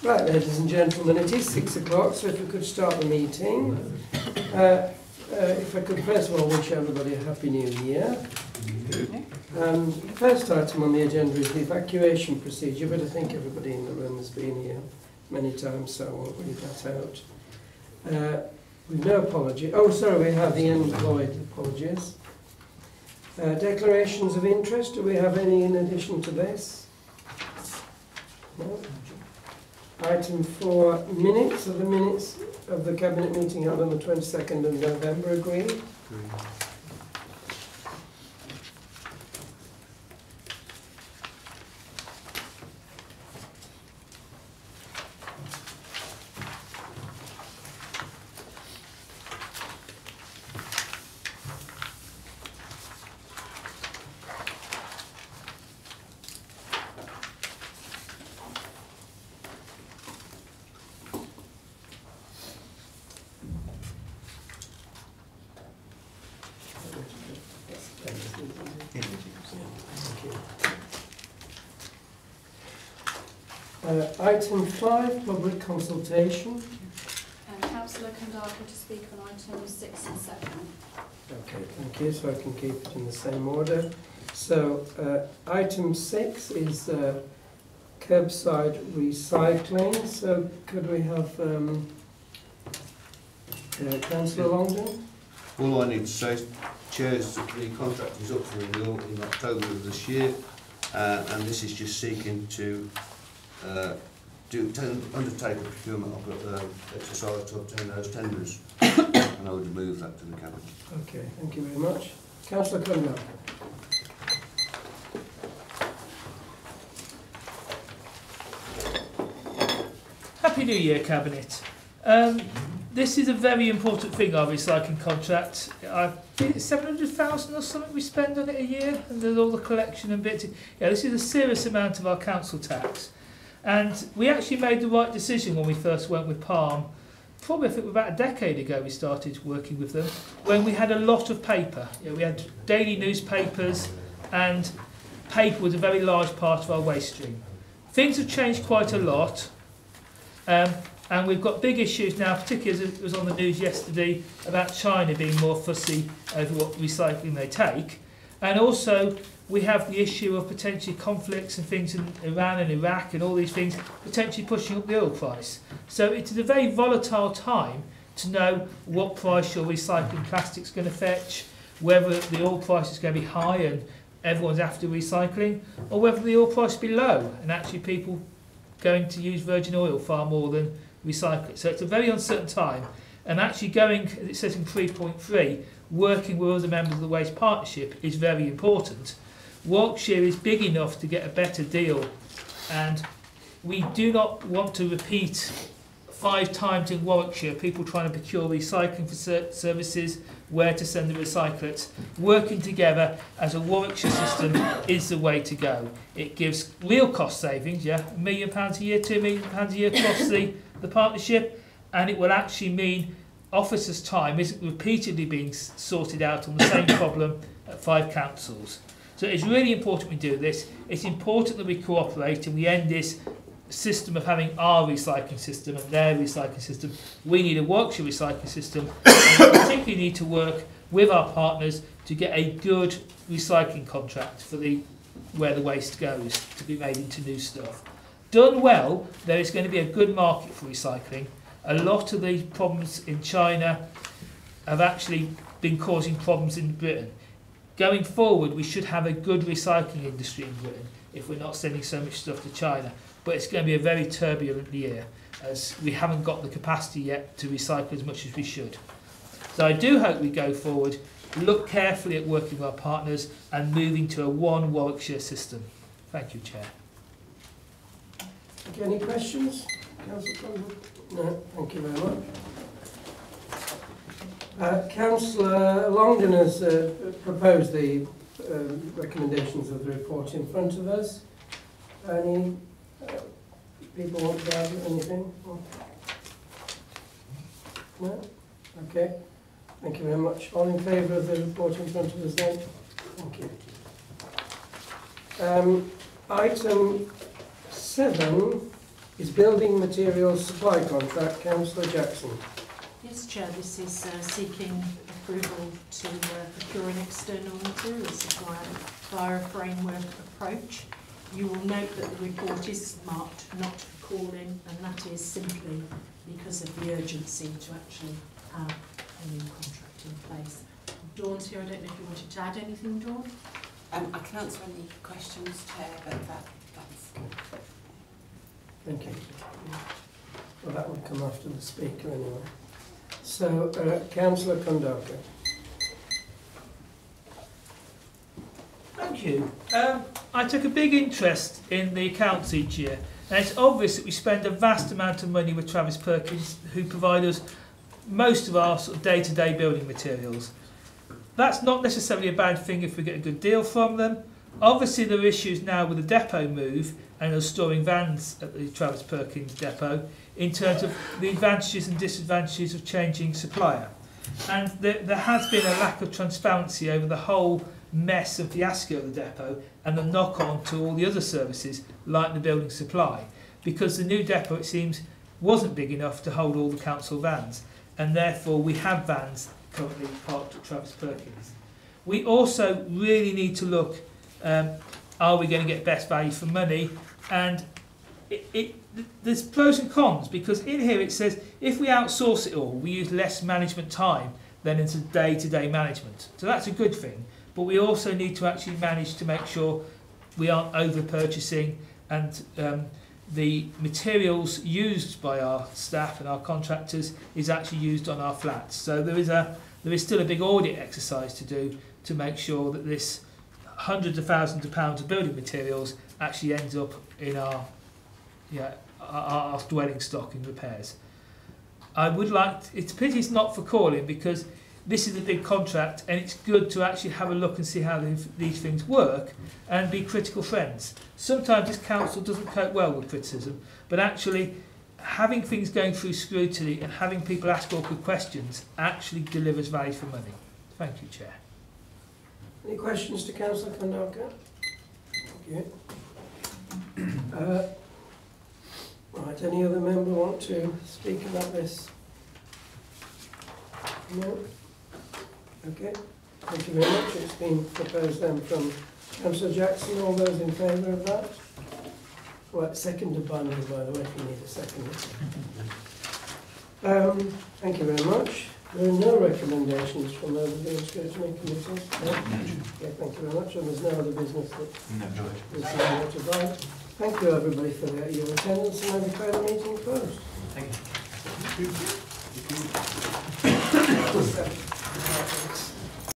Right, ladies and gentlemen, it is 6 o'clock, so if we could start the meeting. If I could first of all wish everybody a Happy New Year. First item on the agenda is the evacuation procedure, but I think everybody in the room has been here many times, so I won't read that out. With no apology. Oh, sorry, we have the employed apologies. Declarations of interest, do we have any in addition to this? No? Item 4, minutes. Are the minutes of the Cabinet meeting held on the 22nd of November agreed? Item 5, public consultation. Councillor Kandaka to speak on items 6 and 7. Okay, thank you, so I can keep it in the same order. So, item 6 is curbside recycling. So, could we have Councillor Longden? All I need to say, Chair, is that the contract is up for renewal in October of this year, and this is just seeking to undertake a procurement exercise to obtain those tenders, and I would move that to the Cabinet. Okay, thank you very much. Councillor Kundal. Happy New Year, Cabinet. This is a very important thing, our recycling contract. I think it's 700,000 or something we spend on it a year, and there's all the collection and bits. Yeah, this is a serious amount of our council tax. And we actually made the right decision when we first went with Palm. Probably, I think about a decade ago we started working with them, when we had a lot of paper. You know, we had daily newspapers, and paper was a very large part of our waste stream. Things have changed quite a lot, and we've got big issues now, particularly as it was on the news yesterday, about China being more fussy over what recycling they take. And also, we have the issue of potentially conflicts and things in Iran and Iraq and all these things potentially pushing up the oil price. So it is a very volatile time to know what price your recycling plastic's going to fetch, whether the oil price is going to be high and everyone's after recycling, or whether the oil price will be low and actually people going to use virgin oil far more than recycle it. So it's a very uncertain time, and actually going, as it says in 3.3, working with other members of the Waste Partnership is very important. Warwickshire is big enough to get a better deal, and we do not want to repeat 5 times in Warwickshire people trying to procure recycling for services, where to send the recyclates. Working together as a Warwickshire system is the way to go. It gives real cost savings, yeah, £1 million a year, £2 million a year across the partnership, and it will actually mean officers' time isn't repeatedly being sorted out on the same problem at 5 councils. So it's really important we do this. It's important that we cooperate and we end this system of having our recycling system and their recycling system. We need a Warwickshire recycling system, and we particularly need to work with our partners to get a good recycling contract for where the waste goes to be made into new stuff. Done well, there is going to be a good market for recycling. A lot of the problems in China have actually been causing problems in Britain. Going forward, we should have a good recycling industry in Britain if we're not sending so much stuff to China. But it's going to be a very turbulent year, as we haven't got the capacity yet to recycle as much as we should. So I do hope we go forward, look carefully at working with our partners and moving to a one Warwickshire system. Thank you, Chair. Okay, any questions? Councillor? No, thank you very much. Councillor Longden has proposed the recommendations of the report in front of us. Any people want to add anything? No? Okay. Thank you very much. All in favour of the report in front of us then? Thank you. Item 7 is building materials supply contract. Councillor Jackson. Yes, Chair, this is seeking approval to procure an external material supplier via a framework approach. You will note that the report is marked not for calling, and that is simply because of the urgency to actually have a new contract in place. Dawn's here, I don't know if you wanted to add anything, Dawn? I can answer any questions, Chair, but that's... Thank you. Well, that would come after the speaker anyway. So, Councillor Kondaka. Thank you. I took a big interest in the accounts each year, and it's obvious that we spend a vast amount of money with Travis Perkins, who provide us most of our sort of day-to-day building materials. That's not necessarily a bad thing if we get a good deal from them. Obviously, there are issues now with the depot move and us storing vans at the Travis Perkins depot in terms of the advantages and disadvantages of changing supplier. And there has been a lack of transparency over the whole mess and fiasco of the depot and the knock-on to all the other services like the building supply, because the new depot, it seems, wasn't big enough to hold all the council vans, and therefore we have vans currently parked at Travis Perkins. We also really need to look, are we going to get best value for money? And there's pros and cons, because in here it says if we outsource it all, we use less management time than into day-to-day management. So that's a good thing. But we also need to actually manage to make sure we aren't over-purchasing, and the materials used by our staff and our contractors is actually used on our flats. So there is still a big audit exercise to do to make sure that this hundreds of thousands of pounds of building materials actually ends up in our dwelling stock in repairs. I would like, it's a pity it's not for calling, because this is a big contract and it's good to actually have a look and see how these things work and be critical friends. Sometimes this council doesn't cope well with criticism, but actually having things going through scrutiny and having people ask awkward questions actually delivers value for money. Thank you, Chair. Any questions to Councillor Kondaka? Thank you. Right, any other member want to speak about this? No? Okay, thank you very much. It's been proposed then from Councillor Jackson. All those in favour of that? Well, seconded by me, by the way, if you need a second. Thank you very much. There are no recommendations from the scrutiny committees. No? Yeah, thank you very much. And there's no other business that is notified. Thank you everybody for your attendance, and I declare the meeting closed. Thank you.